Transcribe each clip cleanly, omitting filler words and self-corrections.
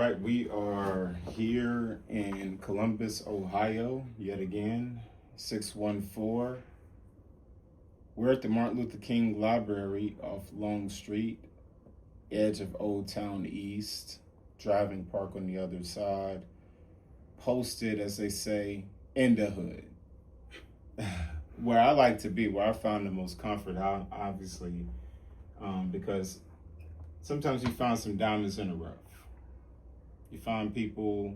right, we are here in Columbus, Ohio, yet again, 614. We're at the Martin Luther King Library off Long Street, edge of Old Town East, driving park on the other side, posted, as they say, in the hood. Where I like to be, where I found the most comfort, obviously, because sometimes you find some diamonds in the rough. You find people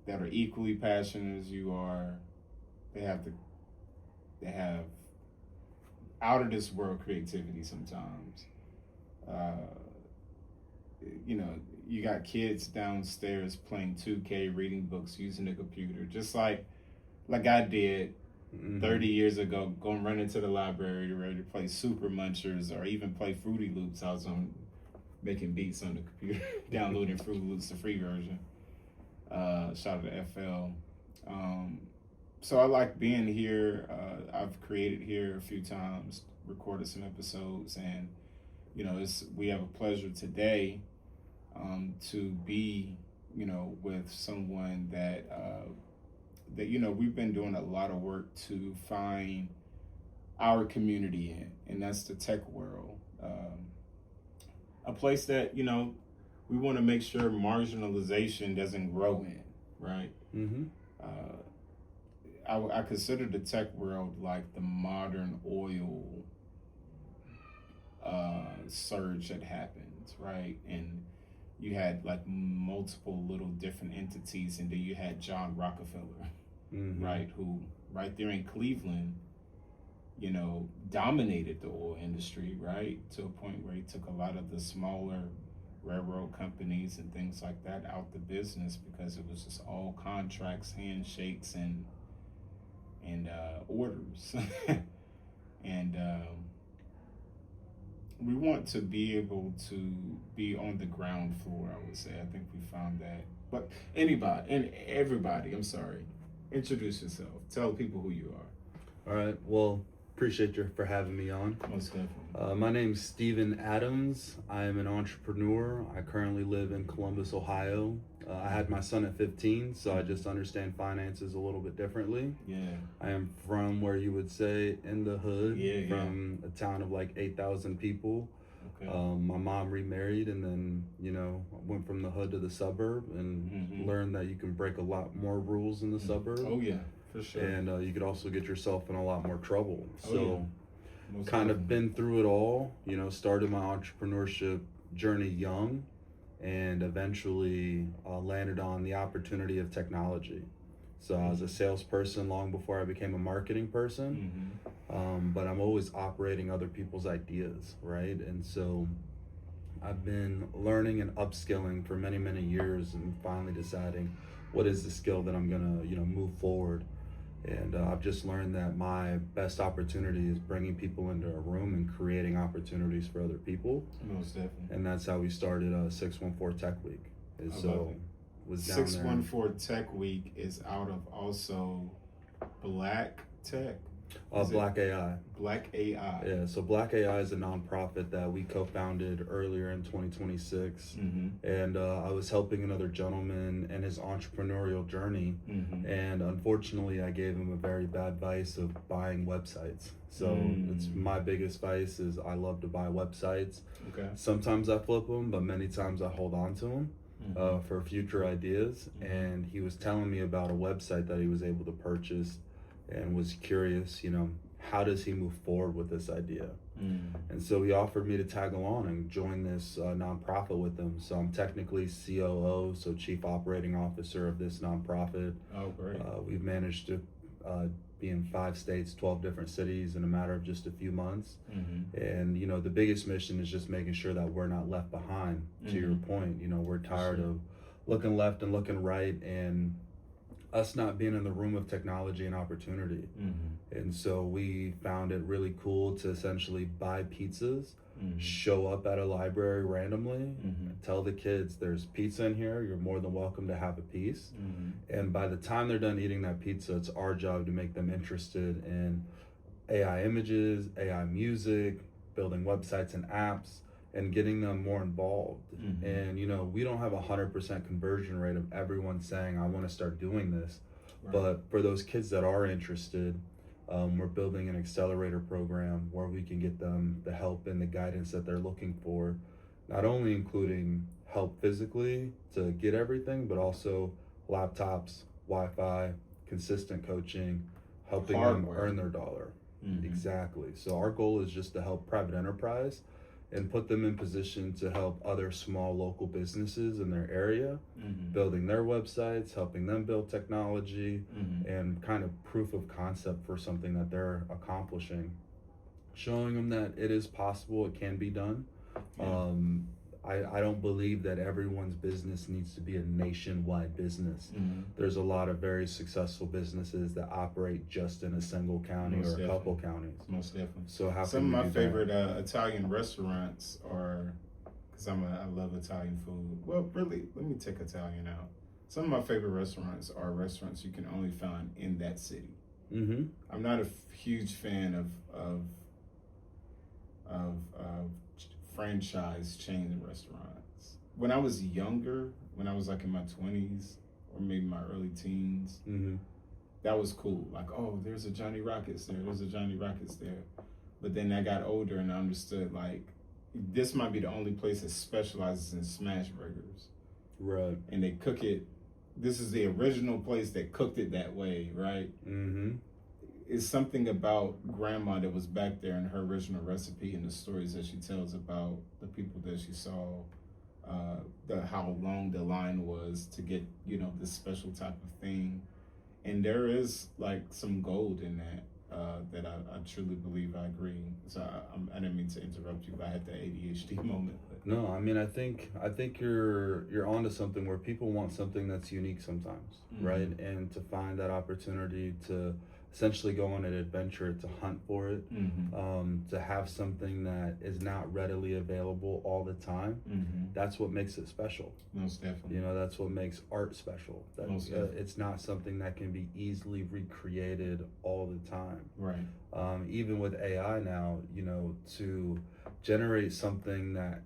that are equally passionate as you are. They have out of this world creativity sometimes. You got kids downstairs playing 2K, reading books, using the computer, just like I did 30 years ago, going run into the library ready to play Super Munchers or even play Fruity Loops. I was making beats on the computer, downloading Fruity Loops, the free version. Shout out to FL. So I like being here. I've created here a few times, recorded some episodes, and we have a pleasure today to be with someone that we've been doing a lot of work to find our community in, and that's the tech world. A place that we want to make sure marginalization doesn't grow in, right? Mm-hmm. I consider the tech world like the modern oil surge that happens, right? And you had like multiple little different entities, and then you had John Rockefeller, right, who right there in Cleveland, dominated the oil industry, right, to a point where he took a lot of the smaller railroad companies and things like that out the business because it was just all contracts, handshakes, and orders. And we want to be able to be on the ground floor, I would say. I think we found that. But everybody, I'm sorry, introduce yourself. Tell people who you are. All right. Well, appreciate you for having me on. Most definitely. My name's Steven Adams. I am an entrepreneur. I currently live in Columbus, Ohio. I had my son at 15, so I just understand finances a little bit differently. Yeah. I am from where you would say in the hood, from a town of like 8,000 people. Okay. My mom remarried, and then, went from the hood to the suburb and learned that you can break a lot more rules in the suburb. Oh, yeah, for sure. And you could also get yourself in a lot more trouble. Oh, so kind of been through it all, started my entrepreneurship journey young, and eventually landed on the opportunity of technology. So I was a salesperson long before I became a marketing person, but I'm always operating other people's ideas, right? And so I've been learning and upskilling for many, many years, and finally deciding what is the skill that I'm gonna, move forward. And I've just learned that my best opportunity is bringing people into a room and creating opportunities for other people. Most definitely. And that's how we started 614 Tech Week. And so was down 614 Tech Week is out of also Black Tech. Black AI. Black AI. Yeah, so Black AI is a nonprofit that we co-founded earlier in 2026. And I was helping another gentleman in his entrepreneurial journey. And unfortunately, I gave him a very bad vice of buying websites. So it's my biggest vice is I love to buy websites. Okay. Sometimes I flip them, but many times I hold on to them for future ideas. And he was telling me about a website that he was able to purchase, and was curious, how does he move forward with this idea? And so he offered me to tag along and join this nonprofit with him. So I'm technically COO, so Chief Operating Officer of this nonprofit. Oh, great. We've managed to be in 5 states, 12 different cities in a matter of just a few months. And, the biggest mission is just making sure that we're not left behind, to your point. We're tired of looking left and looking right, and us not being in the room of technology and opportunity. And so we found it really cool to essentially buy pizzas, show up at a library randomly, tell the kids there's pizza in here, you're more than welcome to have a piece. And by the time they're done eating that pizza, it's our job to make them interested in AI images, AI music, building websites and apps, and getting them more involved. Mm-hmm. And, you know, we don't have 100% conversion rate of everyone saying, I want to start doing this. Right. But for those kids that are interested, we're building an accelerator program where we can get them the help and the guidance that they're looking for, not only including help physically to get everything, but also laptops, Wi-Fi, consistent coaching, helping Hardware. them earn their dollar. Mm-hmm. Exactly. So our goal is just to help private enterprise and put them in position to help other small local businesses in their area, Mm-hmm. building their websites, helping them build technology, Mm-hmm. and kind of proof of concept for something that they're accomplishing, showing them that it is possible, it can be done. Yeah. I don't believe that everyone's business needs to be a nationwide business. Mm-hmm. There's a lot of very successful businesses that operate just in a single county Most or a couple counties. Most definitely. So how Some can of we my do favorite Italian restaurants are, because I love Italian food. Well, really, let me take Italian out. Some of my favorite restaurants are restaurants you can only find in that city. that? Mm-hmm. I'm not a huge fan of franchise chain restaurants. When I was younger, when I was like in my 20s or maybe my early teens, Mm-hmm. that was cool. Like, oh, there's a Johnny Rockets there. There's a Johnny Rockets there. But then I got older and I understood, like, this might be the only place that specializes in smash burgers. Right. And they cook it. This is the original place that cooked it that way, right? Mm-hmm. It's something about grandma that was back there in her original recipe and the stories that she tells about the people that she saw, how long the line was to get, you know, this special type of thing. And there is like some gold in that. That I truly believe. I agree. So I didn't mean to interrupt you, but I had the ADHD moment. But. No, I mean I think you're onto something where people want something that's unique sometimes, Mm-hmm. right? And to find that opportunity to essentially go on an adventure, to hunt for it, Mm-hmm. to have something that is not readily available all the time. Mm-hmm. That's what makes it special. Most definitely. You know, that's what makes art special. That Most definitely. it's not something that can be easily recreated all the time. Right. Even with AI now, you know, to generate something that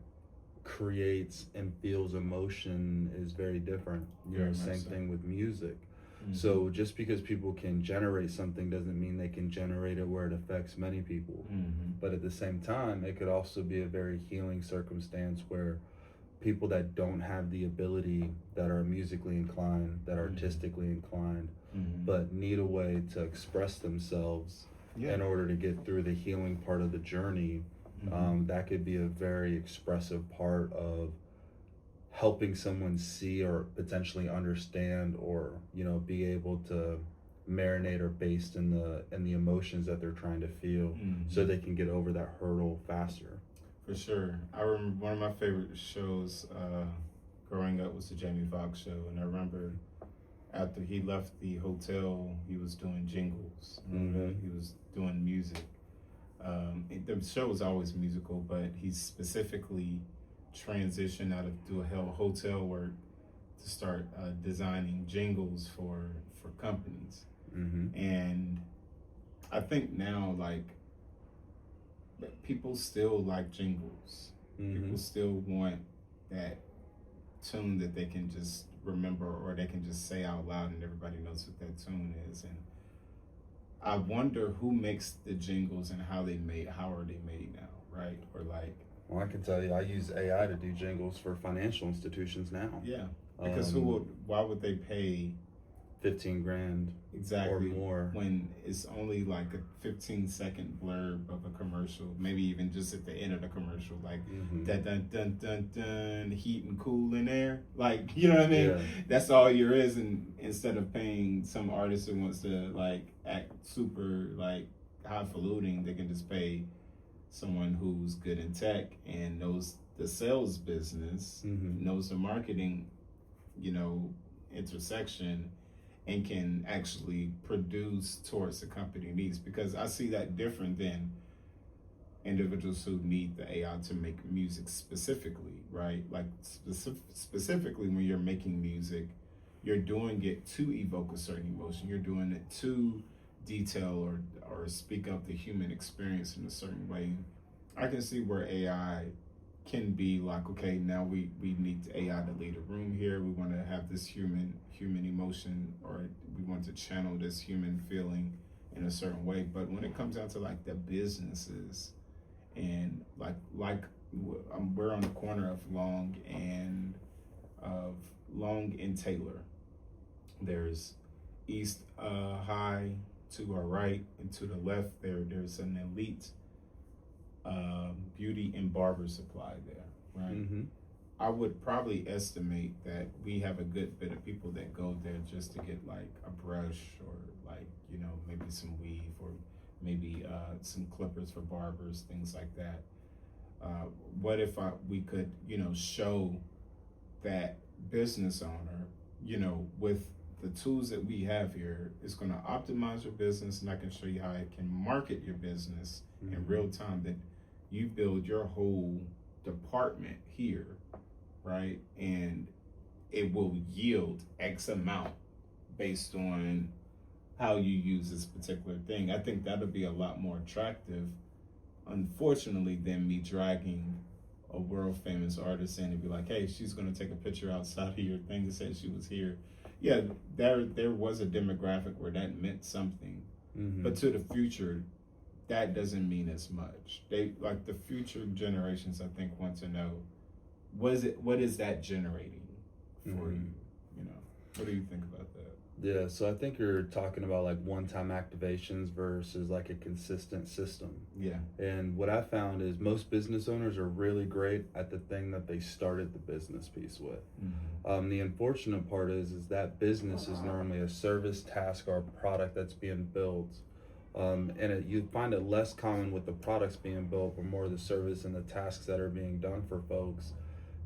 creates and feels emotion is very different. You Very know, much same so. thing with music. Mm-hmm. So just because people can generate something doesn't mean they can generate it where it affects many people. Mm-hmm. But at the same time, it could also be a very healing circumstance where people that don't have the ability, that are musically inclined, that are Mm-hmm. artistically inclined, Mm-hmm. but need a way to express themselves Yeah. in order to get through the healing part of the journey. Mm-hmm. That could be a very expressive part of helping someone see or potentially understand, or, you know, be able to marinate or baste in the emotions that they're trying to feel, Mm-hmm. so they can get over that hurdle faster. For sure. I remember one of my favorite shows growing up was the Jamie Foxx show, and I remember after he left the hotel, he was doing jingles. Mm-hmm. He was doing music. The show was always musical, but he specifically transitioned out of doing hotel work to start designing jingles for companies. Mm-hmm. And I think now, like, people still like jingles. Mm-hmm. People still want that tune that they can just remember, or they can just say out loud and everybody knows what that tune is. And I wonder who makes the jingles and how are they made now, right? Or like, Well, I can tell you, I use AI to do jingles for financial institutions now. yeah, because why would they pay 15 grand exactly or more when it's only like a 15-second blurb of a commercial, maybe even just at the end of the commercial, like Mm-hmm. dun dun dun dun dun, heat and cool in there, like, you know what I mean? Yeah. That's all your is. And instead of paying some artist who wants to like act super like highfalutin, they can just pay someone who's good in tech and knows the sales business, Mm-hmm. knows the marketing, you know, intersection, and can actually produce towards the company needs. Because I see that different than individuals who need the AI to make music specifically, right? Like specifically when you're making music, you're doing it to evoke a certain emotion. You're doing it to detail or speak up the human experience in a certain way. I can see where AI can be like, okay, now we need AI to lead a room here. We want to have this human emotion, or we want to channel this human feeling in a certain way. But when it comes down to like the businesses, and we're on the corner of Long and Taylor. There's East High to our right, and to the left there's an elite beauty and barber supply there, right? Mm-hmm. I would probably estimate that we have a good bit of people that go there just to get like a brush, or like, maybe some weave, or maybe some clippers for barbers, things like that. What if we could, show that business owner, with the tools that we have here, is going to optimize your business, and I can show you how it can market your business in real time, that you build your whole department here, right? And it will yield X amount based on how you use this particular thing. I think that'll be a lot more attractive, unfortunately, than me dragging a world famous artist in and be like, hey, she's going to take a picture outside of your thing that said she was here. Yeah, there was a demographic where that meant something, but to the future, that doesn't mean as much. They, like, the future generations, I think, want to know, what is that generating for you? What do you think about that? Yeah, so I think you're talking about like one-time activations versus like a consistent system. Yeah. And what I found is most business owners are really great at the thing that they started the business piece with. The unfortunate part is that business is normally a service, task, or a product that's being built. You find it less common with the products being built, but more the service and the tasks that are being done for folks,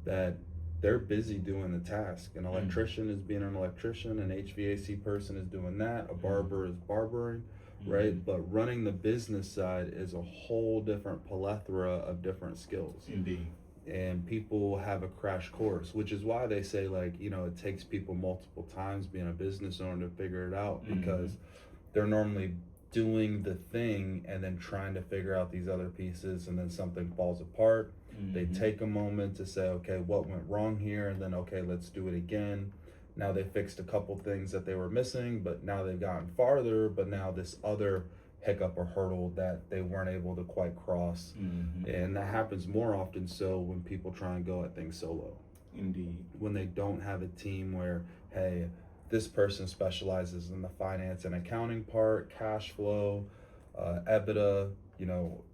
that they're busy doing the task. An electrician is being an electrician, an HVAC person is doing that, a barber is barbering, right? But running the business side is a whole different plethora of different skills. Indeed. And people have a crash course, which is why they say, like, it takes people multiple times being a business owner to figure it out, because they're normally doing the thing and then trying to figure out these other pieces, and then something falls apart. They take a moment to say, okay, what went wrong here? And then, okay, let's do it again. Now they fixed a couple things that they were missing, but now they've gotten farther, but now this other hiccup or hurdle that they weren't able to quite cross. And that happens more often so when people try and go at things solo. Indeed. When they don't have a team where, hey, this person specializes in the finance and accounting part, cash flow, EBITDA,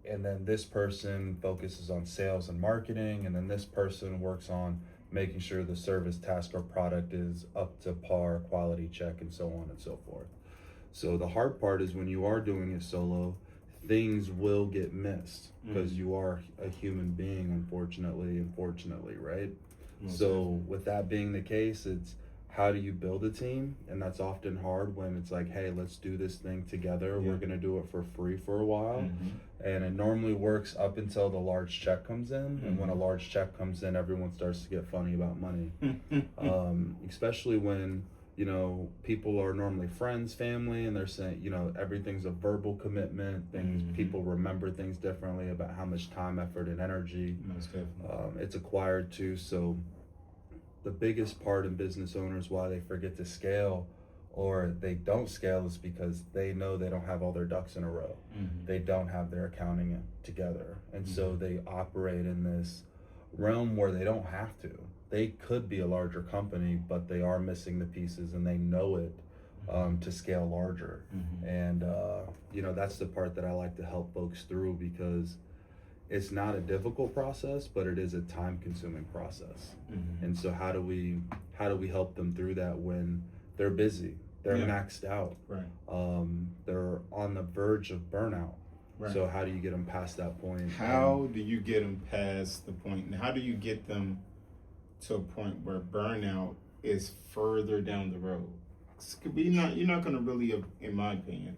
and then this person focuses on sales and marketing, and then this person works on making sure the service, task, or product is up to par, quality check, and so on and so forth. So the hard part is when you are doing it solo, things will get missed, because you are a human being, unfortunately, right? So with that being the case, it's how do you build a team? And that's often hard when it's like, hey, let's do this thing together. We're going to do it for free for a while. And it normally works up until the large check comes in. And when a large check comes in, everyone starts to get funny about money. Especially when, people are normally friends, family, and they're saying, everything's a verbal commitment. People remember things differently about how much time, effort, and energy it's acquired to. So the biggest part in business owners why they forget to scale, or they don't scale, is because they know they don't have all their ducks in a row. They don't have their accounting together. And so they operate in this realm where they don't have to. They could be a larger company, but they are missing the pieces, and they know it to scale larger. And, that's the part that I like to help folks through, because it's not a difficult process, but it is a time-consuming process. And so how do we help them through that when they're busy, they're maxed out, they're on the verge of burnout? So how do you get them past that point? How do you get them past the point, and how do you get them to a point where burnout is further down the road? You're not going to really, in my opinion,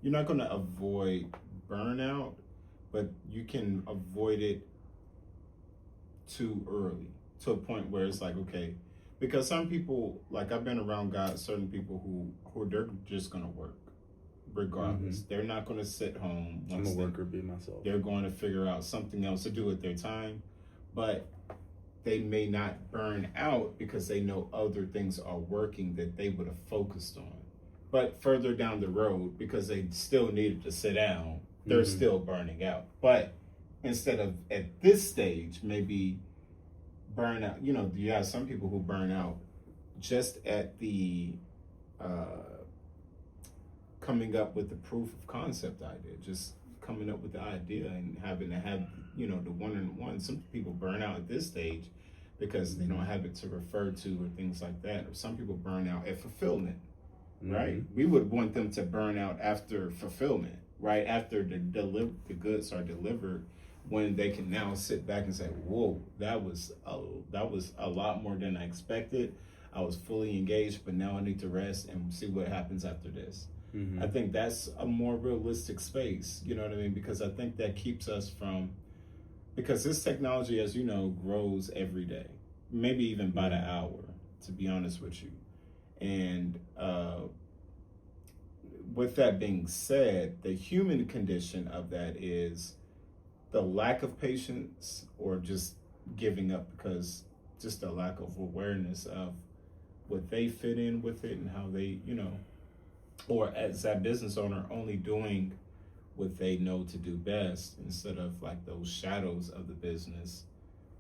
you're not going to avoid burnout, but you can avoid it too early, to a point where it's like, okay, because some people, like, I've been around certain people who they're just gonna work regardless. They're not gonna sit home. I'm a worker bee myself. They're going to figure out something else to do with their time. but they may not burn out because they know other things are working that they would have focused on. But further down the road, because they still needed to sit down, they're still burning out. But instead of at this stage, maybe burn out, you have some people who burn out just at the coming up with the proof of concept idea, just coming up with the idea and having to have, the one-on-one. Some people burn out at this stage because they don't have it to refer to or things like that. Or some people burn out at fulfillment, right? We would want them to burn out after fulfillment, right? After the goods are delivered, when they can now sit back and say, whoa, that was a lot more than I expected. I was fully engaged, but now I need to rest and see what happens after this. I think that's a more realistic space, you know what I mean? Because I think that keeps us from, because this technology, as you know, grows every day, maybe even by the hour, to be honest with you. And with that being said, the human condition of that is the lack of patience or just giving up because just a lack of awareness of what they fit in with it and how they, or as that business owner only doing what they know to do best instead of like those shadows of the business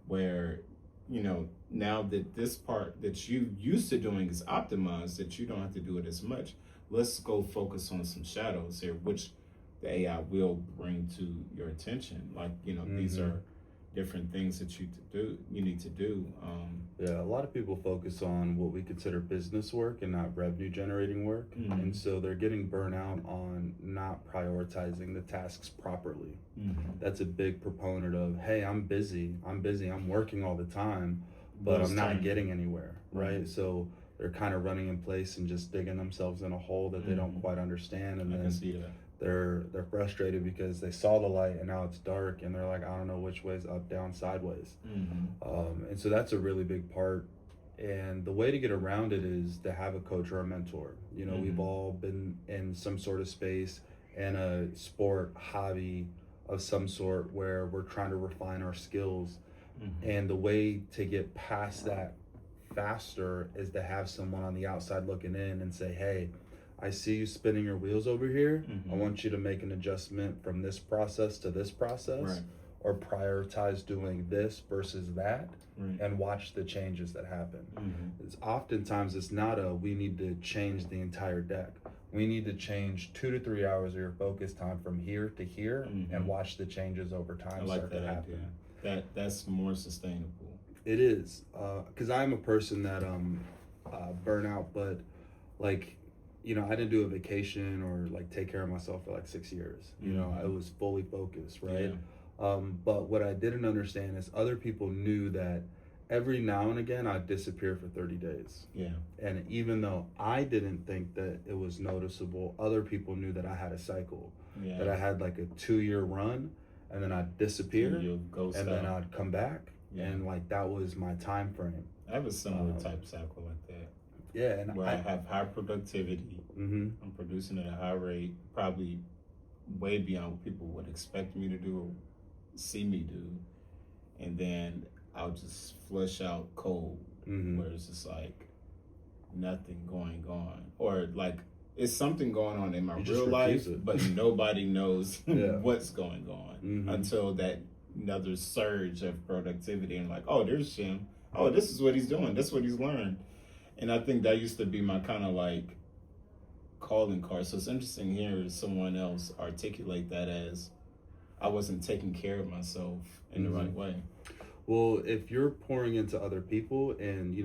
where, now that this part that you used to doing is optimized, that you don't have to do it as much. Let's go focus on some shadows here, which the AI will bring to your attention. Like, these are different things that you need to do. Yeah, a lot of people focus on what we consider business work and not revenue generating work. And so they're getting burnout on not prioritizing the tasks properly. That's a big proponent of, hey, I'm busy, I'm working all the time, but I'm not getting anywhere, right? So they're kind of running in place and just digging themselves in a hole that they don't quite understand. And then they're frustrated because they saw the light and now it's dark and they're like, I don't know which way's up, down, sideways. And so that's a really big part. And the way to get around it is to have a coach or a mentor. We've all been in some sort of space and a sport, hobby of some sort where we're trying to refine our skills. And the way to get past that faster is to have someone on the outside looking in and say, hey, I see you spinning your wheels over here. I want you to make an adjustment from this process to this process, or prioritize doing this versus that, and watch the changes that happen. Oftentimes it's not we need to change the entire deck. We need to change 2 to 3 hours of your focus time from here to here and watch the changes over time. I like that idea. That's more sustainable. It is, because I'm a person that burn out, but like, I didn't do a vacation or like take care of myself for like 6 years. I was fully focused, right? But what I didn't understand is other people knew that every now and again I'd disappear for 30 days. And even though I didn't think that it was noticeable, other people knew that I had a cycle, that I had like a 2-year run, and then I'd disappear, and then I'd come back, and like that was my time frame. I have a similar type cycle like that. Yeah, and where I have high productivity. I'm producing at a high rate, probably way beyond what people would expect me to do or see me do. And then I'll just flush out cold, where it's just like nothing going on. Or like it's something going on in my real life, but nobody knows what's going on until that another surge of productivity and like, oh, there's Shem. Oh, this is what he's doing. This is what he's learned. And I think that used to be my kind of like calling card. So it's interesting hearing someone else articulate that as I wasn't taking care of myself in the right way. Well, if you're pouring into other people and,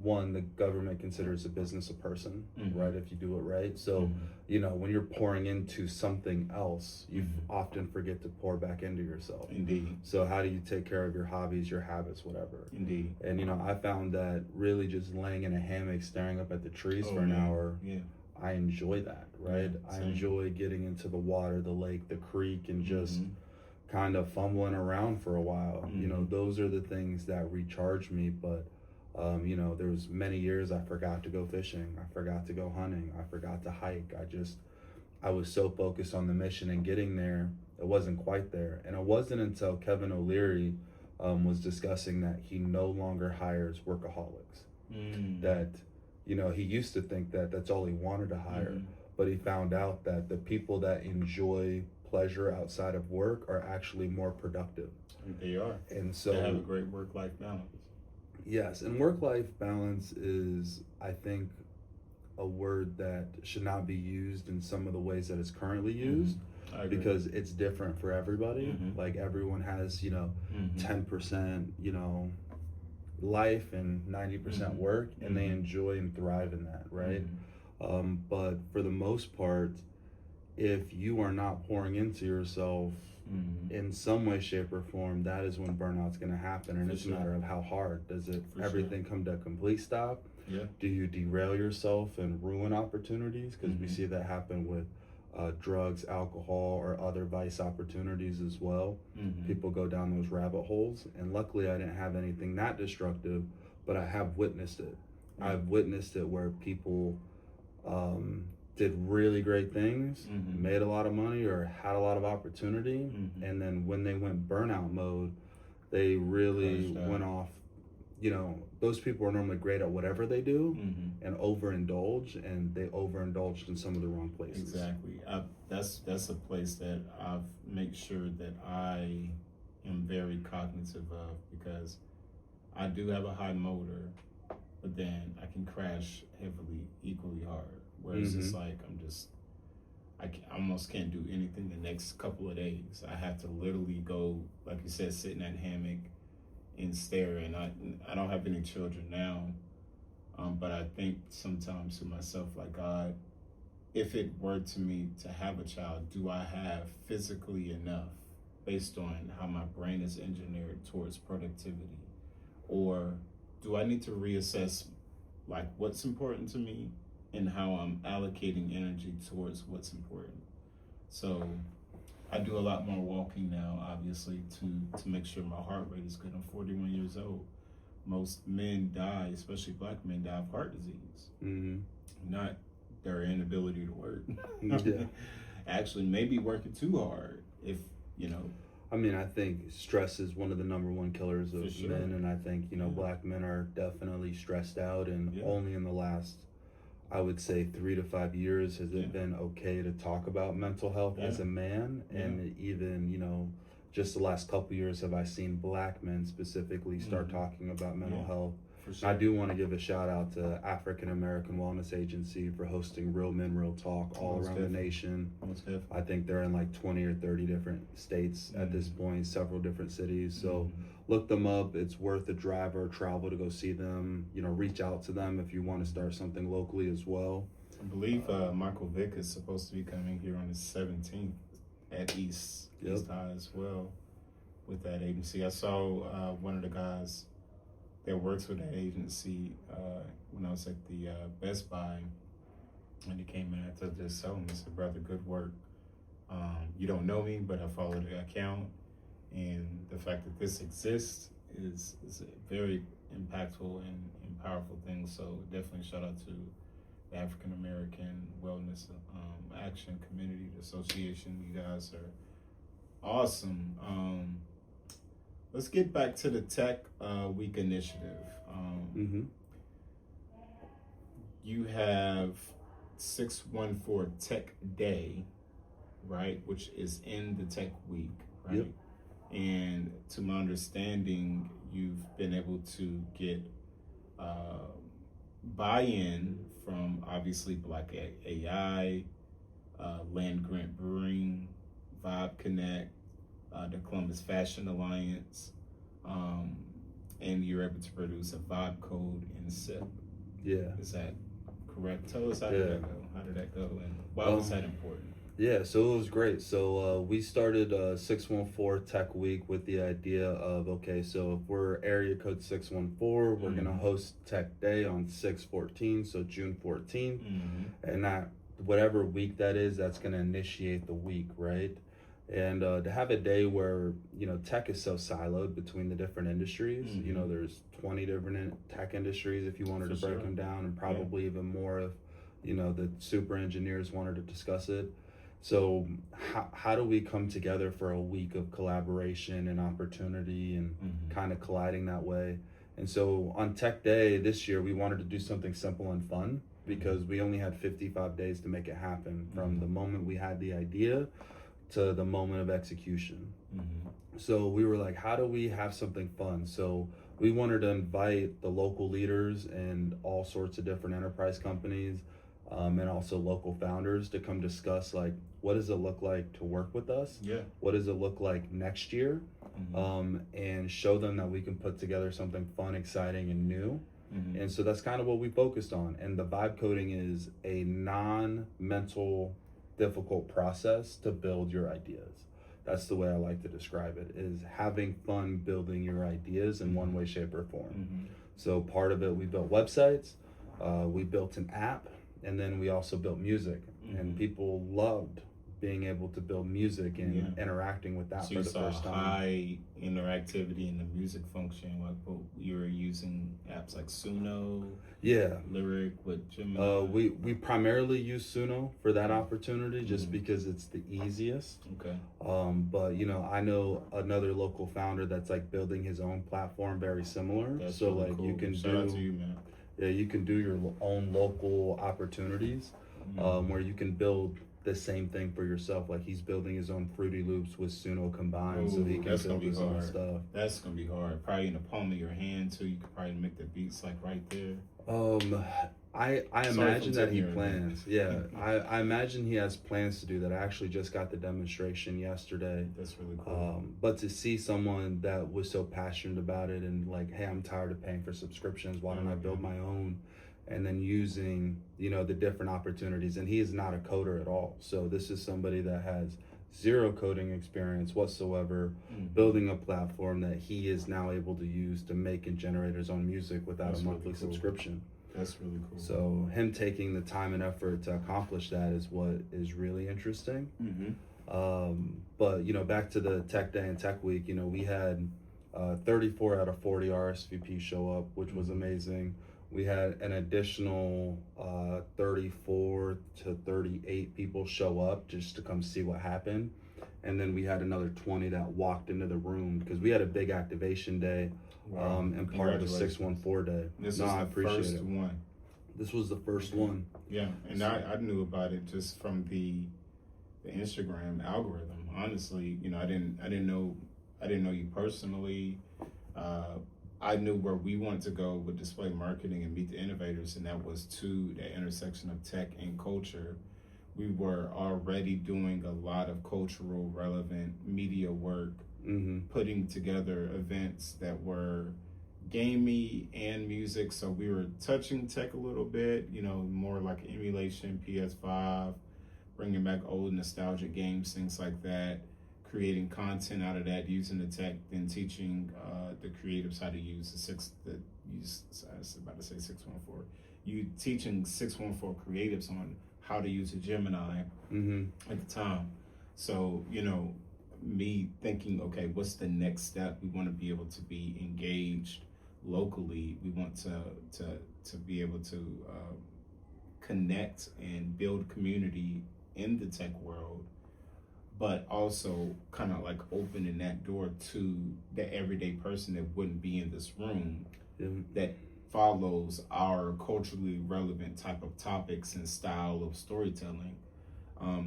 one, the government considers a business a person, right, if you do it right. So, when you're pouring into something else, you often forget to pour back into yourself. Indeed. So how do you take care of your hobbies, your habits, whatever? Indeed. And, I found that really just laying in a hammock, staring up at the trees for an hour, I enjoy that, right? I enjoy getting into the water, the lake, the creek, and just kind of fumbling around for a while. Those are the things that recharge me. But there was many years I forgot to go fishing, I forgot to go hunting, I forgot to hike. I was so focused on the mission and getting there, it wasn't quite there. And it wasn't until Kevin O'Leary was discussing that he no longer hires workaholics. That, he used to think that that's all he wanted to hire, but he found out that the people that enjoy pleasure outside of work are actually more productive. They are. And so they have a great work-life balance. Yes, and work-life balance is, I think, a word that should not be used in some of the ways that it's currently used, because it's different for everybody. Like everyone has, 10%, life and 90% work, and they enjoy and thrive in that, right? But for the most part, if you are not pouring into yourself in some way, shape, or form, that is when burnout's going to happen. And it's a matter of how hard. Does it everything come to a complete stop? Yeah. Do you derail yourself and ruin opportunities? Because we see that happen with drugs, alcohol, or other vice opportunities as well. People go down those rabbit holes. And luckily, I didn't have anything that destructive, but I have witnessed it. I've witnessed it where people did really great things, made a lot of money or had a lot of opportunity, and then when they went burnout mode, they really went off. Those people are normally great at whatever they do and overindulge, and they overindulged in some of the wrong places. Exactly. That's a place that I've made sure that I am very cognitive of, because I do have a high motor, but then I can crash heavily, equally hard. Whereas it's like I almost can't do anything the next couple of days. I have to literally go, like you said, sit in that hammock and stare. And I don't have any children now, but I think sometimes to myself, like, God, if it were to me to have a child, do I have physically enough based on how my brain is engineered towards productivity? Or do I need to reassess like what's important to me and how I'm allocating energy towards what's important? So I do a lot more walking now, obviously, to make sure my heart rate is good. I'm 41 years old. Most men die, especially black men, die of heart disease. Not their inability to work. Actually, maybe working too hard, if, I mean, I think stress is one of the number one killers of men, and I think, black men are definitely stressed out, and only in the last, I would say, 3 to 5 years has it been okay to talk about mental health as a man. And even, just the last couple years have I seen black men specifically start talking about mental health. I do want to give a shout out to African American Wellness Agency for hosting Real Men, Real Talk all around the nation. I think they're in like 20 or 30 different states at this point, several different cities. So look them up. It's worth a drive or travel to go see them. Reach out to them if you want to start something locally as well. I believe Michael Vick is supposed to be coming here on the 17th at East High as well with that agency. I saw one of the guys that works with that agency when I was at the Best Buy, and he came in after just telling me, said, "Brother, good work. You don't know me, but I follow the account, and the fact that this exists is a very impactful and powerful thing." So definitely shout out to the African American Wellness Action Community Association. You guys are awesome. Let's get back to the Tech Week initiative. You have 614 Tech Day, right, which is in the Tech Week, right? And to my understanding, you've been able to get buy-in from obviously Black AI, Land Grant Brewing, Vibe Connect, the Columbus Fashion Alliance, and you're able to produce a vibe code in SIP. Is that correct? Tell us how did that go? How did that go, and why was that important? Yeah, so it was great. So we started 614 Tech Week with the idea of, okay, so if we're area code 614, we're gonna host Tech Day on 614, so June 14th, and that whatever week that is, that's gonna initiate the week, right? And to have a day where, tech is so siloed between the different industries, there's 20 different tech industries if you wanted to break them down, and probably even more if, the super engineers wanted to discuss it. So how do we come together for a week of collaboration and opportunity and kind of colliding that way? And so on Tech Day this year, we wanted to do something simple and fun because we only had 55 days to make it happen from the moment we had the idea to the moment of execution. So we were like, how do we have something fun? So we wanted to invite the local leaders and all sorts of different enterprise companies and also local founders to come discuss, like, what does it look like to work with us? Yeah. What does it look like next year? And show them that we can put together something fun, exciting, and new. And so that's kind of what we focused on. And the vibe coding is a non-mental difficult process to build your ideas. That's the way I like to describe it, is having fun building your ideas in one way, shape, or form. So part of it, we built websites, we built an app, and then we also built music. And people loved being able to build music and interacting with that so for the first time. High interactivity in the music function. Like, you were using apps like Suno, Lyric, with Gemini. We primarily use Suno for that opportunity, just because it's the easiest. Okay. But I know another local founder that's like building his own platform very similar. That's so really like cool. you can Shout out to you, man. Yeah, you can do your own local opportunities where you can build the same thing for yourself. Like, he's building his own Fruity Loops with Suno combined, so he can build his own stuff. That's gonna be hard. Probably in the palm of your hand too. You could probably make the beats like right there. I imagine that he plans. Yeah, I imagine he has plans to do that. I actually just got the demonstration yesterday. That's really cool. But to see someone that was so passionate about it and like, hey, I'm tired of paying for subscriptions. Why don't I build my own? And then using, the different opportunities. And he is not a coder at all. So this is somebody that has zero coding experience whatsoever, building a platform that he is now able to use to make and generate his own music without a monthly subscription. That's really cool. So him taking the time and effort to accomplish that is what is really interesting. But back to the Tech Day and Tech Week, we had 34 out of 40 RSVP show up, which was amazing. We had an additional 34 to 38 people show up just to come see what happened. And then we had another 20 that walked into the room because we had a big activation day and part of the 614 day. This was the first one. This was the first one. Yeah, and I knew about it just from the Instagram algorithm. Honestly, I didn't know you personally. I knew where we want to go with display marketing and Meet the Innovators, and that was to the intersection of tech and culture. We were already doing a lot of cultural relevant media work, putting together events that were gamey and music. So we were touching tech a little bit, more like emulation, PS5, bringing back old nostalgic games, things like that. Creating content out of that, using the tech, then teaching the creatives how to use I was about to say 614. You teaching 614 creatives on how to use a Gemini at the time. So, me thinking, okay, what's the next step? We want to be able to be engaged locally. We want to be able to connect and build community in the tech world, but also kind of like opening that door to the everyday person that wouldn't be in this room that follows our culturally relevant type of topics and style of storytelling.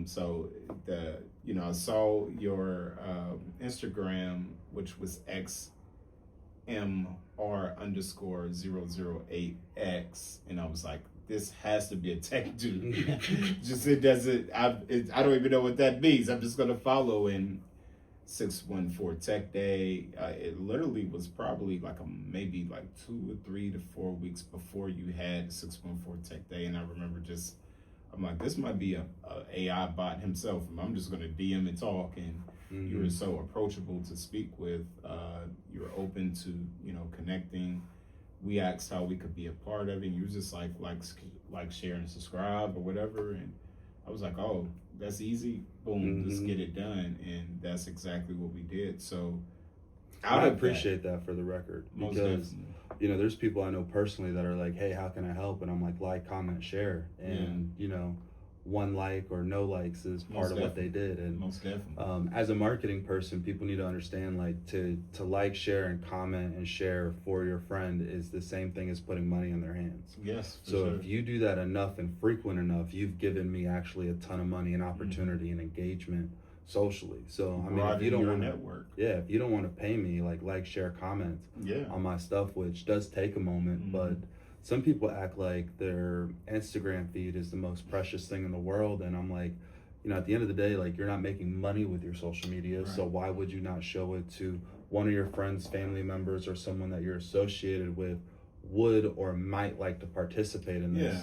So I saw your Instagram, which was XMR_008X, and I was like, this has to be a tech dude. Just it doesn't. I don't even know what that means. I'm just gonna follow in 614 Tech Day. It literally was probably maybe 2 or 3 to 4 weeks before you had 614 Tech Day, and I remember I'm like, this might be a AI bot himself. And I'm just gonna DM and talk, and you were so approachable to speak with. You were open to connecting. We asked how we could be a part of it, and you were just like share and subscribe or whatever. And I was like, oh, that's easy. Boom, let's get it done. And that's exactly what we did. So I appreciate that for the record, because there's people I know personally that are like, hey, how can I help? And I'm like, comment, share. And one like or no likes is part of what they did. And most definitely, as a marketing person, people need to understand, like, to like, share, and comment and share for your friend is the same thing as putting money in their hands. yes. So if you do that enough and frequent enough, you've given me actually a ton of money and opportunity and engagement socially. So I mean, if you don't want to network, if you don't want to pay me, like, share, comment on my stuff, which does take a moment, but some people act like their Instagram feed is the most precious thing in the world, and I'm like, at the end of the day, like, you're not making money with your social media, so why would you not show it to one of your friends, family members, or someone that you're associated with would or might like to participate in this?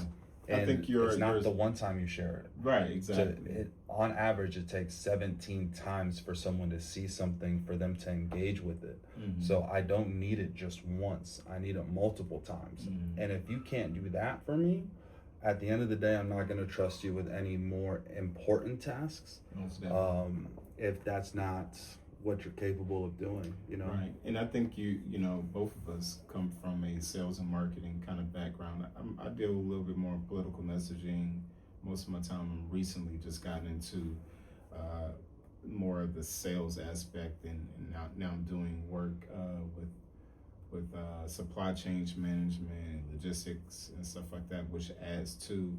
And I think it's not the one time you share it. Right, exactly. On average, it takes 17 times for someone to see something for them to engage with it. So I don't need it just once. I need it multiple times. And if you can't do that for me, at the end of the day, I'm not going to trust you with any more important tasks. If that's not what you're capable of doing, Right. And I think both of us come from a sales and marketing kind of background. I deal a little bit more political messaging most of my time. I'm recently just gotten into more of the sales aspect, and now I'm doing work with supply chain management, logistics, and stuff like that, which adds to.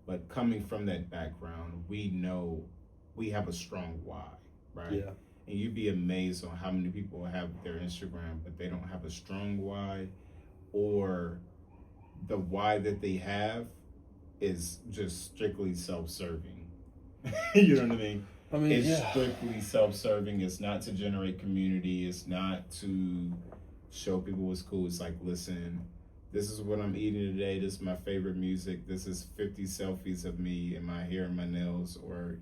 But coming from that background, we know we have a strong why, right? Yeah. And you'd be amazed on how many people have their Instagram, but they don't have a strong why, or the why that they have is just strictly self-serving. You know what I mean? It's strictly self-serving. It's not to generate community. It's not to show people what's cool. It's like, listen, this is what I'm eating today. This is my favorite music. This is 50 selfies of me and my hair and my nails, or,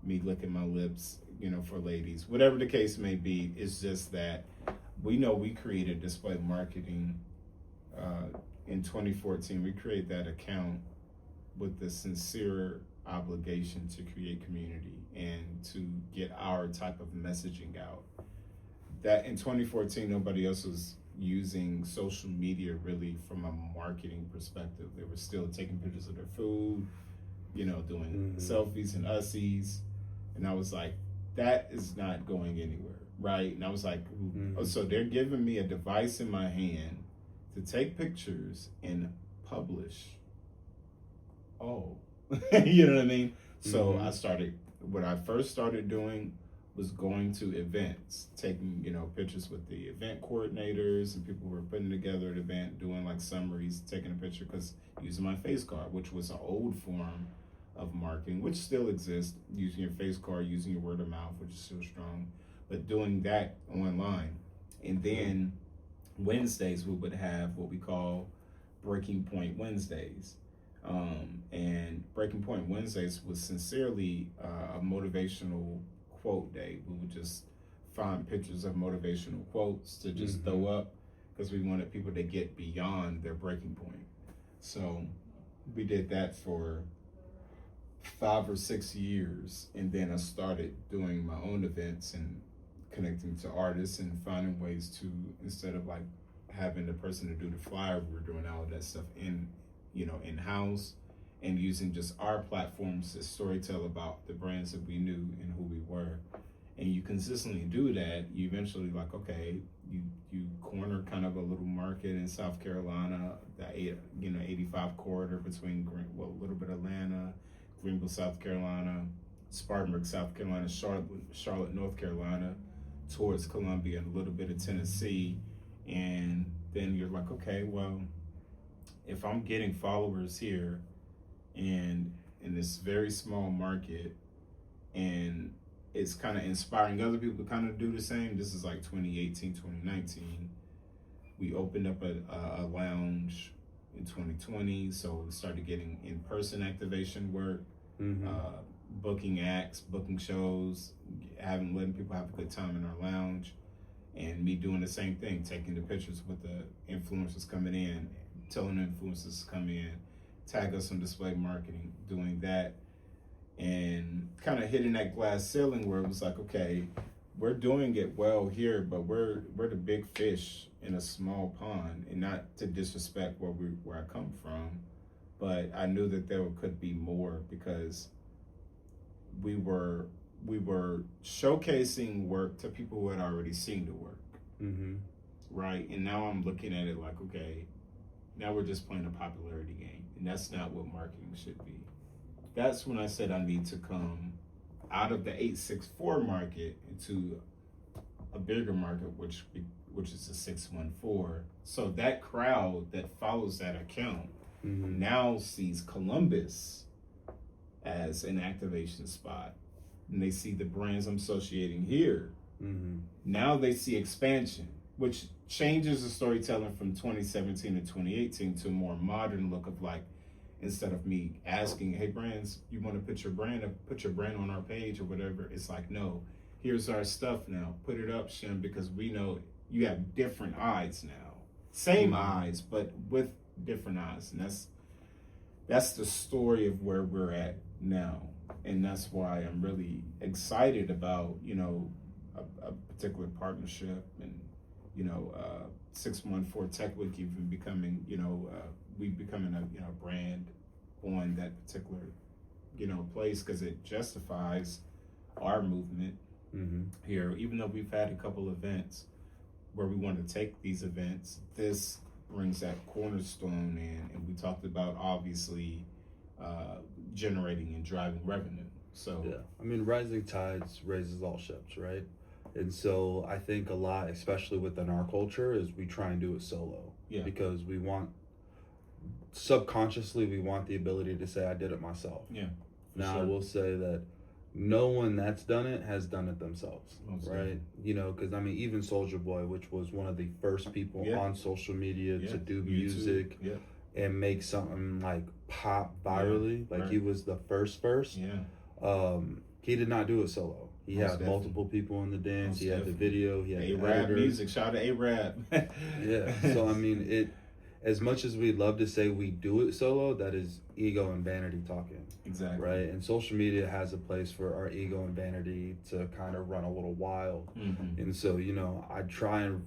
me licking my lips, for ladies. Whatever the case may be, it's just that we know we created display marketing in 2014. We created that account with the sincere obligation to create community and to get our type of messaging out. That in 2014, nobody else was using social media really from a marketing perspective. They were still taking pictures of their food, doing selfies and ussies. And I was like, that is not going anywhere, right? And I was like, so they're giving me a device in my hand to take pictures and publish. Oh, you know what I mean? So what I first started doing was going to events, taking, pictures with the event coordinators and people who were putting together an event, doing like summaries, taking a picture, because using my face card, which was an old form of marketing, which still exists, using your face card, using your word of mouth, which is still strong, but doing that online. And then Wednesdays, we would have what we call Breaking Point Wednesdays. And Breaking Point Wednesdays was sincerely a motivational quote day. We would just find pictures of motivational quotes to just throw up, because we wanted people to get beyond their breaking point. So we did that for 5 or 6 years, and then I started doing my own events and connecting to artists and finding ways to, instead of like having the person to do the flyer, we were doing all of that stuff in-house, and using just our platforms to storytell about the brands that we knew and who we were. And you consistently do that, you eventually like, okay, you corner kind of a little market in South Carolina, the 85 corridor between a little bit of Atlanta, Greenville, South Carolina, Spartanburg, South Carolina, Charlotte, North Carolina, towards Columbia, and a little bit of Tennessee. And then you're like, okay, well, if I'm getting followers here and in this very small market, and it's kind of inspiring other people to kind of do the same. This is like 2018, 2019. We opened up a lounge in 2020, so we started getting in-person activation work, booking acts, booking shows, letting people have a good time in our lounge, and me doing the same thing, taking the pictures with the influencers coming in, telling the influencers to come in, tag us on display marketing, doing that, and kind of hitting that glass ceiling where it was like, okay, we're doing it well here, but we're the big fish in a small pond. And not to disrespect where I come from, but I knew that there could be more because we were showcasing work to people who had already seen the work, right? And now I'm looking at it like, okay, now we're just playing a popularity game, and that's not what marketing should be. That's when I said I need to come out of the 864 market into a bigger market, which is the 614. So that crowd that follows that account now sees Columbus as an activation spot, and they see the brands I'm associating here. Now they see expansion, which changes the storytelling from 2017 to 2018 to a more modern look of like, instead of me asking, hey brands, you want to put your brand on our page or whatever, it's like, no, here's our stuff now, put it up, Shem, because we know you have different eyes now, same eyes but with different eyes, and that's the story of where we're at now. And that's why I'm really excited about, you know, a particular partnership, and 614 Tech Week even becoming, we becoming a brand on that particular, place, because it justifies our movement here. Even though we've had a couple events where we want to take these events, this brings that cornerstone in, and we talked about obviously generating and driving revenue. So yeah, I mean, rising tides raises all ships, right? And so I think a lot, especially within our culture, is we try and do it solo. Yeah. Because we want, subconsciously, we want the ability to say, I did it myself. Yeah. Now, sure. I will say that no one that's done it has done it themselves, Most right? Because I mean, even Soulja Boy, which was one of the first people on social media to do music and make something like pop virally, he was the first. He did not do it solo. He had multiple people in the dance. He had the video. He had A-Rab music. Shout out to A-Rab. Yeah. So I mean, as much as we'd love to say we do it solo, that is ego and vanity talking. Exactly. Right. And social media has a place for our ego and vanity to kind of run a little wild. And so, I try and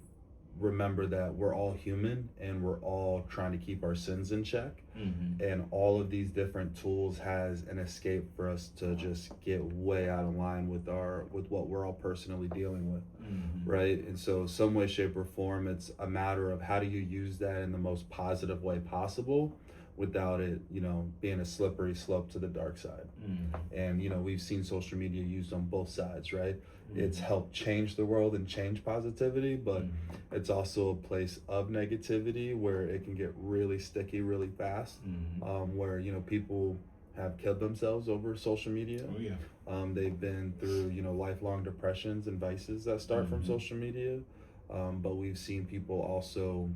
remember that we're all human and we're all trying to keep our sins in check. And all of these different tools has an escape for us to just get way out of line with what we're all personally dealing with. Right. And so some way, shape, or form, it's a matter of how do you use that in the most positive way possible without it, being a slippery slope to the dark side. And, we've seen social media used on both sides, right? It's helped change the world and change positivity, but it's also a place of negativity where it can get really sticky really fast, where, people have killed themselves over social media. Oh, yeah. They've been through, lifelong depressions and vices that start from social media. But we've seen people also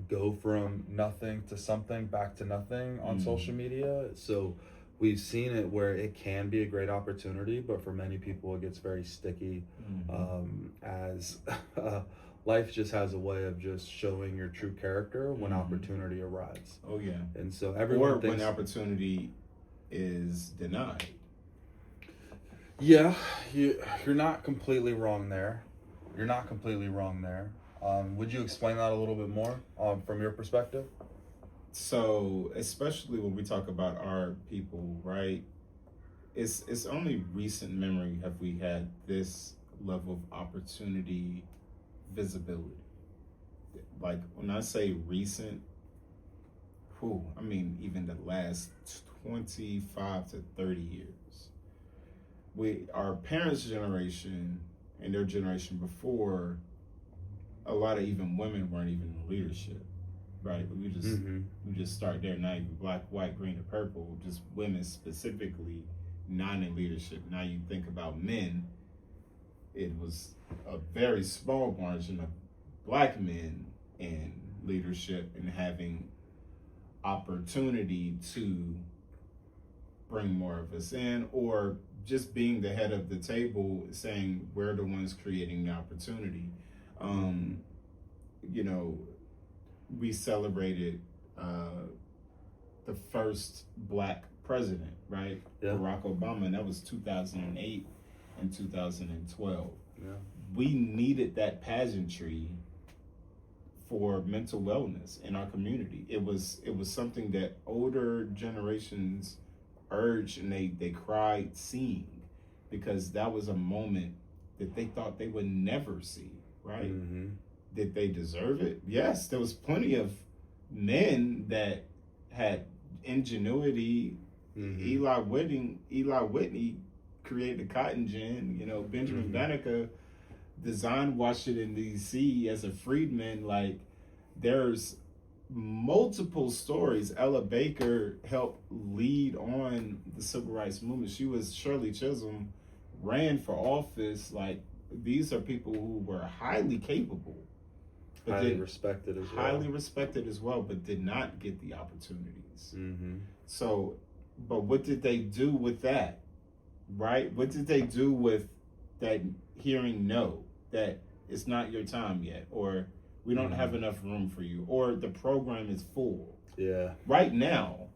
go from nothing to something back to nothing on social media. So we've seen it where it can be a great opportunity, but for many people it gets very sticky, as life just has a way of just showing your true character when opportunity arrives. Oh yeah. And so everyone thinks, when opportunity is denied. Yeah, you're not completely wrong there. Would you explain that a little bit more from your perspective? So, especially when we talk about our people, right? It's only recent memory have we had this level of opportunity, visibility. Like when I say recent, I mean even the last 25 to 30 years. Our parents' generation and their generation before, a lot of even women weren't even in leadership, right? But we just start there. Not even black, white, green, or purple. Just women specifically, not in leadership. Now you think about men, it was a very small margin of black men in leadership and having opportunity to bring more of us in, or just being the head of the table, saying we're the ones creating the opportunity. We celebrated the first black president, right? Yeah. Barack Obama, and that was 2008 and 2012. Yeah. We needed that pageantry for mental wellness in our community. It was something that older generations urged, and they cried seeing, because that was a moment that they thought they would never see, right? Mm-hmm. Did they deserve it? Yes, there was plenty of men that had ingenuity. Mm-hmm. Eli Whitney created the cotton gin. You know, Benjamin Banneker designed Washington D.C. as a freedman. Like, there's multiple stories. Ella Baker helped lead on the civil rights movement. She was Shirley Chisholm, ran for office. Like, these are people who were highly capable, but highly respected as well, but did not get the opportunities. Mm-hmm. So, but what did they do with that? Right? What did they do with that hearing no, that it's not your time yet, or we don't have enough room for you, or the program is full? Yeah. Right now,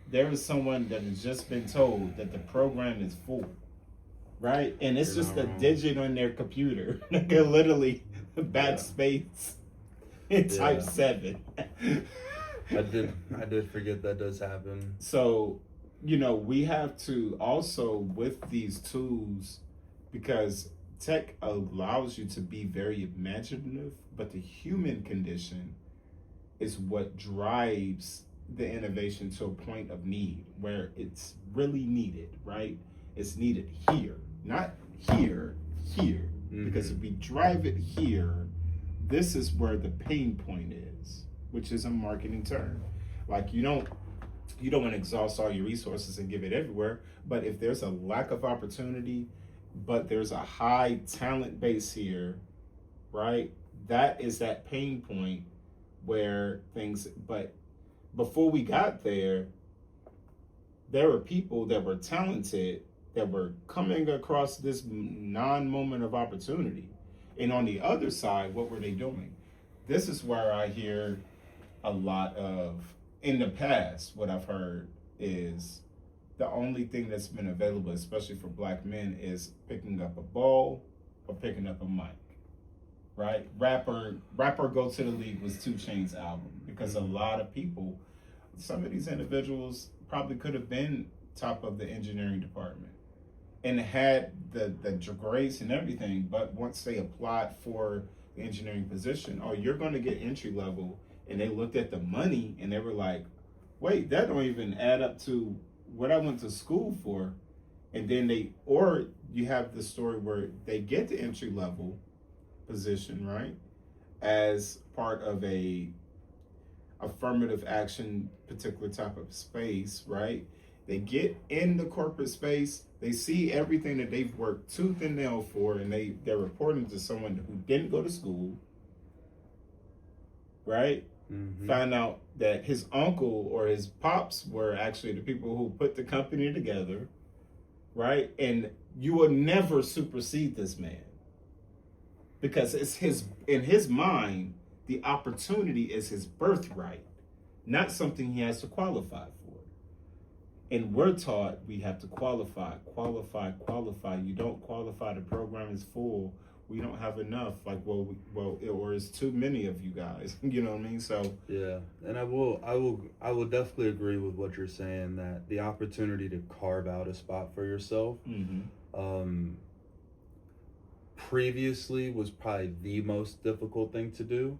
there is someone that has just been told that the program is full, right? And it's just a digit on their computer. They can literally backspace and type 7. I did forget that does happen. So, you know, we have to also, with these tools, because tech allows you to be very imaginative, but the human condition is what drives the innovation to a point of need where it's really needed, right? It's needed here, not here. Because if we drive it here, this is where the pain point is, which is a marketing term. Like, you don't want to exhaust all your resources and give it everywhere, but if there's a lack of opportunity, but there's a high talent base here, right? That is that pain point where things, but before we got there were people that were talented that were coming across this non-moment of opportunity. And on the other side, what were they doing? This is where I hear a lot of, in the past, what I've heard is the only thing that's been available, especially for Black men, is picking up a ball or picking up a mic, right? Rapper Go to the League was 2 Chainz's album, because a lot of people, some of these individuals probably could have been top of the engineering department and had the grades and everything, but once they applied for the engineering position, oh, you're going to get entry level, and they looked at the money and they were like, wait, that don't even add up to what I went to school for. And then or you have the story where they get the entry level position, right, as part of a affirmative action particular type of space, right? They get in the corporate space, they see everything that they've worked tooth and nail for, and they're reporting to someone who didn't go to school, right? Mm-hmm. Find out that his uncle or his pops were actually the people who put the company together, right? And you will never supersede this man, because it's in his mind, the opportunity is his birthright, not something he has to qualify for. And we're taught we have to qualify. You don't qualify, the program is full. We don't have enough. Like, or it's too many of you guys. You know what I mean? So yeah, and I will definitely agree with what you're saying, that the opportunity to carve out a spot for yourself, previously was probably the most difficult thing to do.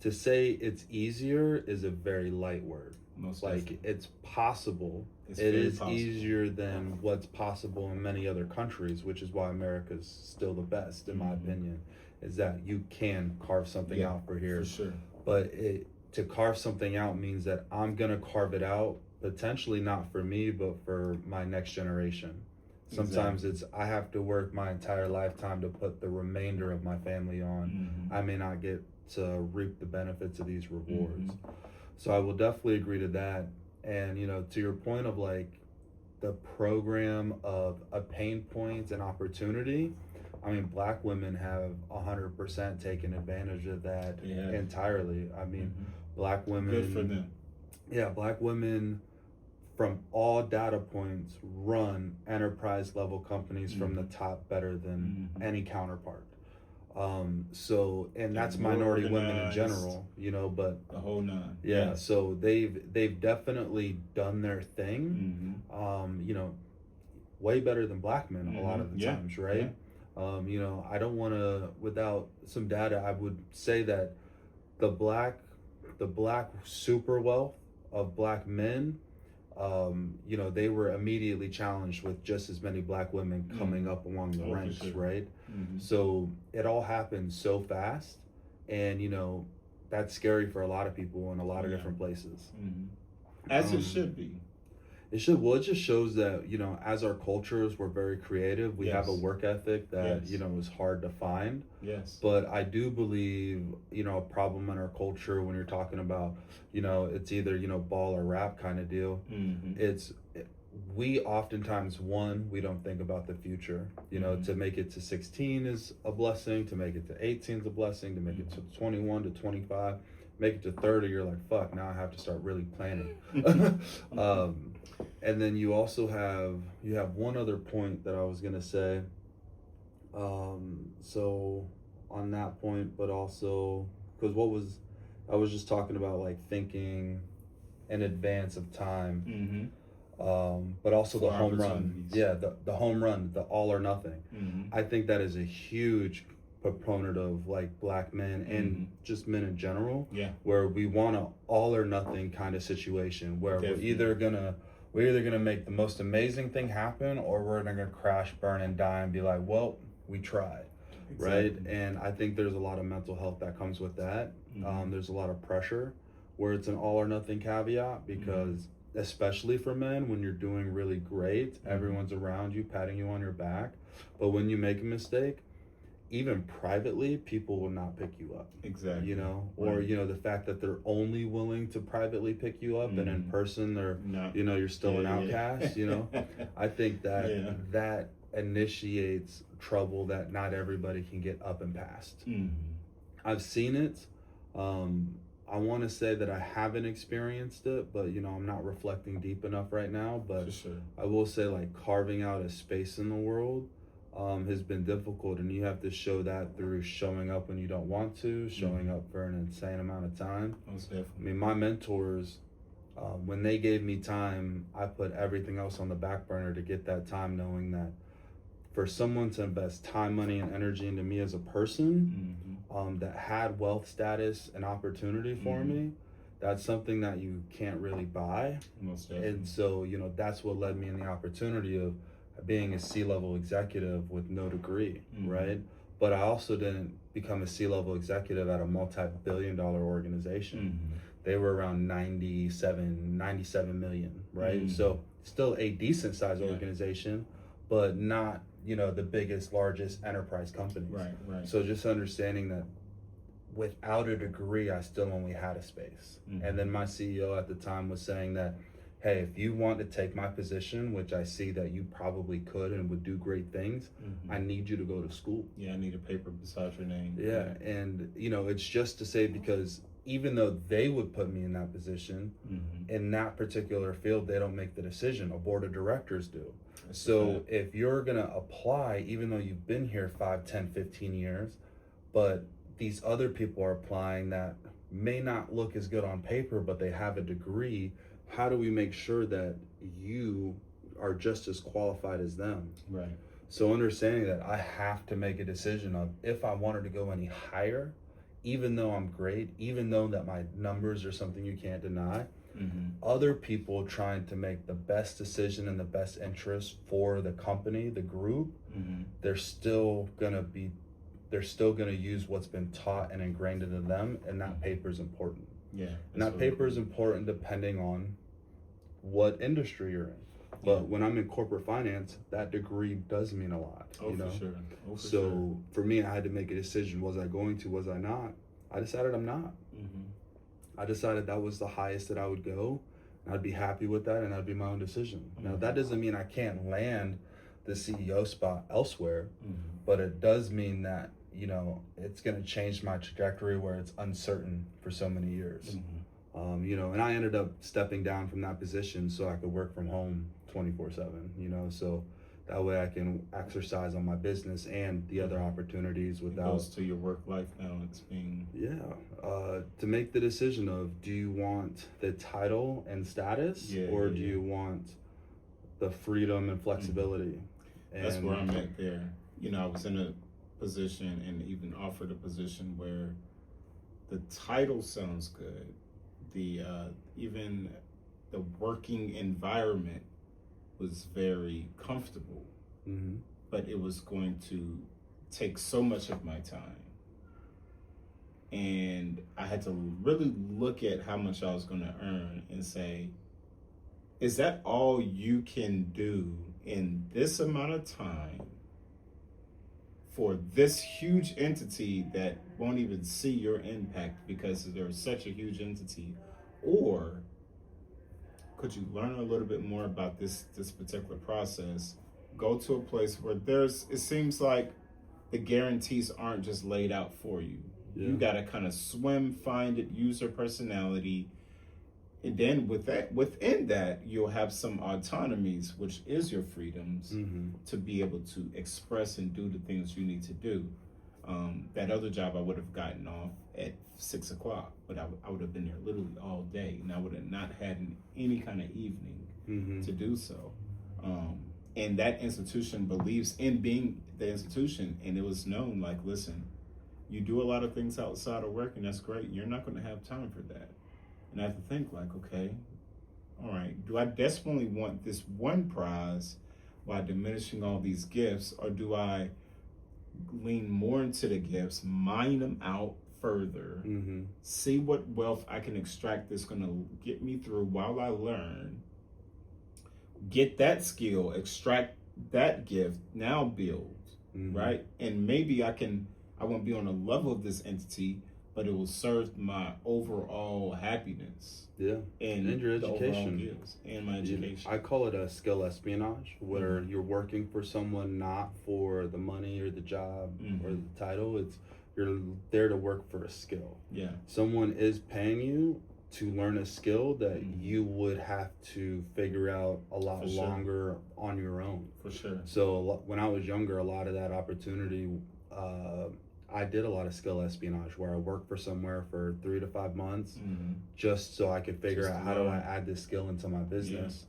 To say it's easier is a very light word. Most like definitely. It's possible. It is possible. Easier than what's possible in many other countries, which is why America's still the best, in my opinion, is that you can carve something out for here. For sure. But to carve something out means that I'm going to carve it out, potentially not for me, but for my next generation. Sometimes it's, I have to work my entire lifetime to put the remainder of my family on. I may not get to reap the benefits of these rewards. So I will definitely agree to that. And, you know, to your point of like the program of a pain point and opportunity, I mean, Black women have 100% taken advantage of that entirely. I mean, Black women. Good for them. Yeah, Black women from all data points run enterprise level companies from the top better than any counterpart. So, and They're that's more minority women in organized. general, you know, but The whole nine. yeah, so they've definitely done their thing, you know, way better than black men a lot of the times, right? You know, I don't want to, without some data, I would say that the black super wealth of black men, you know, they were immediately challenged with just as many black women coming up along the ranks, right? So it all happened so fast, and you know, that's scary for a lot of people in a lot of different places. As it should be. It should. Well, it just shows that, you know, as our cultures, we're very creative. We have a work ethic that, you know, is hard to find. But I do believe, you know, a problem in our culture when you're talking about, you know, it's either, you know, ball or rap kind of deal. We oftentimes, we don't think about the future. You know, to make it to 16 is a blessing. To make it to 18 is a blessing. To make it to 21 to 25. Make it to 30, you're like, fuck, now I have to start really planning. And then you also have one other point that I was gonna say. So on that point, but also because I was just talking about like thinking in advance of time, but also the home run. Yeah, the home run, the all or nothing. I think that is a huge proponent of like black men and just men in general, where we want a all or nothing kind of situation where we're either gonna make the most amazing thing happen, or we're gonna crash, burn, and die and be like, well, we tried. Right? And I think there's a lot of mental health that comes with that. There's a lot of pressure where it's an all or nothing caveat, because especially for men, when you're doing really great, everyone's around you patting you on your back, but when you make a mistake, even privately, people will not pick you up. You know, or you know, the fact that they're only willing to privately pick you up, and in person they're you know, you're still an outcast. You know, I think that that initiates trouble that not everybody can get up and past. I've seen it. I want to say that I haven't experienced it, but you know, I'm not reflecting deep enough right now. But I will say, like, carving out a space in the world has been difficult, and you have to show that through showing up when you don't want to, showing up for an insane amount of time. I mean, my mentors, when they gave me time, I put everything else on the back burner to get that time, knowing that for someone to invest time, money, and energy into me as a person, that had wealth, status, and opportunity for me, that's something that you can't really buy. And so, you know, that's what led me in the opportunity of being a C-level executive with no degree, right? But I also didn't become a C-level executive at a multi-billion-dollar organization. They were around 97 million, right? So still a decent sized organization, but not, you know, the biggest, largest enterprise companies. So just understanding that without a degree, I still only had a space. And then my CEO at the time was saying that, hey, if you want to take my position, which I see that you probably could and would do great things, I need you to go to school. I need a paper beside your name. And you know, it's just to say, because even though they would put me in that position, in that particular field, they don't make the decision. A board of directors do. So if you're gonna apply, even though you've been here 5, 10, 15 years, but these other people are applying that may not look as good on paper, but they have a degree, how do we make sure that you are just as qualified as them? So understanding that I have to make a decision of if I wanted to go any higher, even though I'm great, even though that my numbers are something you can't deny, other people trying to make the best decision in the best interest for the company, the group, they're still gonna use what's been taught and ingrained into them, and that paper is important. And that paper is important depending on what industry you're in. But when I'm in corporate finance, that degree does mean a lot. You know? So for me, I had to make a decision. Was I going to? Was I not? I decided I'm not. I decided that was the highest that I would go, and I'd be happy with that, and that'd be my own decision. Now, that doesn't mean I can't land the CEO spot elsewhere, but it does mean that, you know, it's going to change my trajectory where it's uncertain for so many years. You know, and I ended up stepping down from that position so I could work from home 24/7, you know, so That way I can exercise on my business and the other opportunities without. It goes to your work-life balance being. Yeah. To make the decision of, do you want the title and status, or do you want the freedom and flexibility? That's where I'm at there. You know, I was in a position and even offered a position where the title sounds good. The even the working environment was very comfortable, but it was going to take so much of my time. And I had to really look at how much I was going to earn and say, is that all you can do in this amount of time for this huge entity that won't even see your impact because they're such a huge entity? Or could you learn a little bit more about this particular process? Go to a place where it seems like the guarantees aren't just laid out for you. You got to kind of swim, find it, use your personality. And then within that, you'll have some autonomies, which is your freedoms, to be able to express and do the things you need to do. That other job I would have gotten off at 6 o'clock, but I would have been there literally all day, and I would have not had any kind of evening to do so. And that institution believes in being the institution, and it was known, like, listen, you do a lot of things outside of work, and that's great. You're not going to have time for that. And I have to think, like, okay, all right, do I desperately want this one prize while diminishing all these gifts, or do I lean more into the gifts, mine them out further, see what wealth I can extract that's going to get me through while I learn, get that skill, extract that gift, now build, right? And maybe I won't be on the level of this entity, but it will serve my overall happiness. And your education. And my education. I call it a skill espionage, where you're working for someone not for the money or the job or the title. You're there to work for a skill. Someone is paying you to learn a skill that you would have to figure out a lot longer on your own. For sure. So when I was younger, a lot of that opportunity, I did a lot of skill espionage, where I worked for somewhere for 3 to 5 months just so I could figure out how do I add this skill into my business.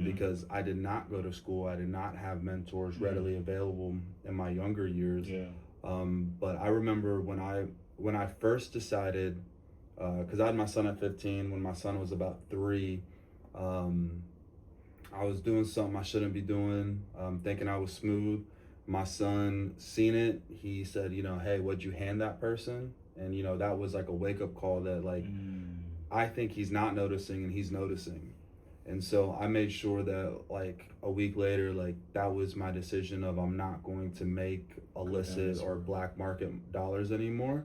Because I did not go to school. I did not have mentors readily available in my younger years. But I remember when I first decided, because I had my son at 15, when my son was about 3, I was doing something I shouldn't be doing, thinking I was smooth. My son seen it. He said, hey, what'd you hand that person? And, that was like a wake-up call that, like, I think he's not noticing and he's noticing. And so I made sure that, like, a week later, like, that was my decision of, I'm not going to make illicit or black market dollars anymore.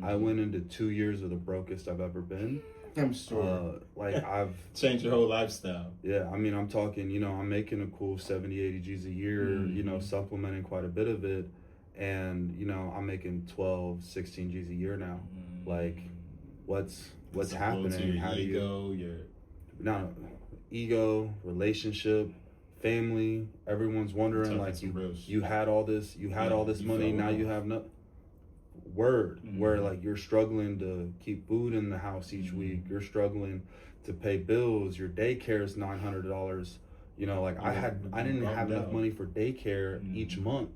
I went into 2 years of the brokest I've ever been. I'm sure. I've changed your whole lifestyle. Yeah, I mean, I'm talking, I'm making a cool 70, 80 G's a year, supplementing quite a bit of it. And, I'm making 12, 16 G's a year now. Like, what's happening? How do you... Ego, relationship, family, everyone's wondering, like, you had all this money, now you have nothing. Where, like, you're struggling to keep food in the house each week, you're struggling to pay bills, your daycare is $900, I didn't have enough money for daycare each month,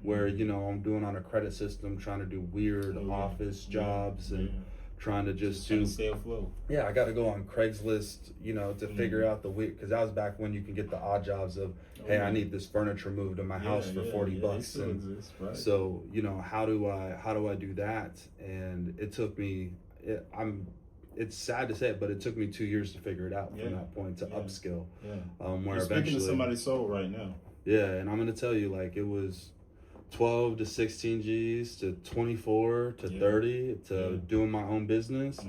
where I'm doing on a credit system, trying to do weird office jobs and trying to just stay afloat. I got to go on Craigslist, to figure out the week, because that was back when you can get the odd jobs of, hey, I need this furniture moved to my house for $40. And right. So, how do I do that? And it took me, it's sad to say it, but it took me 2 years to figure it out from that point to upskill. Where You're eventually, speaking to somebody's soul right now. And I'm going to tell you, like, it was 12 to 16 G's to 24 to 30 to doing my own business,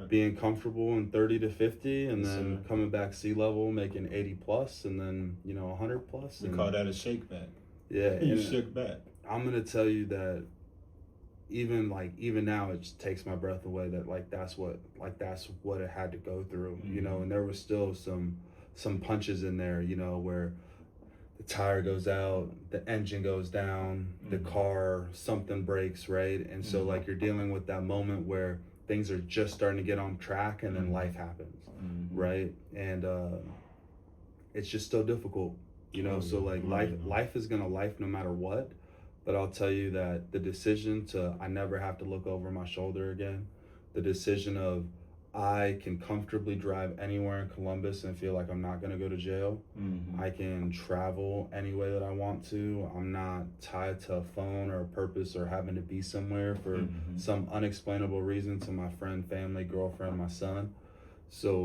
being comfortable in 30 to 50, and then coming back C-level, making 80 plus, and then 100 plus. We call that a shake back. You shook back. I'm gonna tell you that even now, it just takes my breath away that that's what it had to go through, and there was still some punches in there, where the tire goes out, the engine goes down, the car, something breaks, right? And so like you're dealing with that moment where things are just starting to get on track and then life happens, right? And it's just so difficult, you know. So like life is gonna life no matter what. But I'll tell you that the decision I never have to look over my shoulder again, the decision of I can comfortably drive anywhere in Columbus and feel like I'm not gonna go to jail. I can travel any way that I want to. I'm not tied to a phone or a purpose or having to be somewhere for some unexplainable reason to my friend, family, girlfriend, my son. So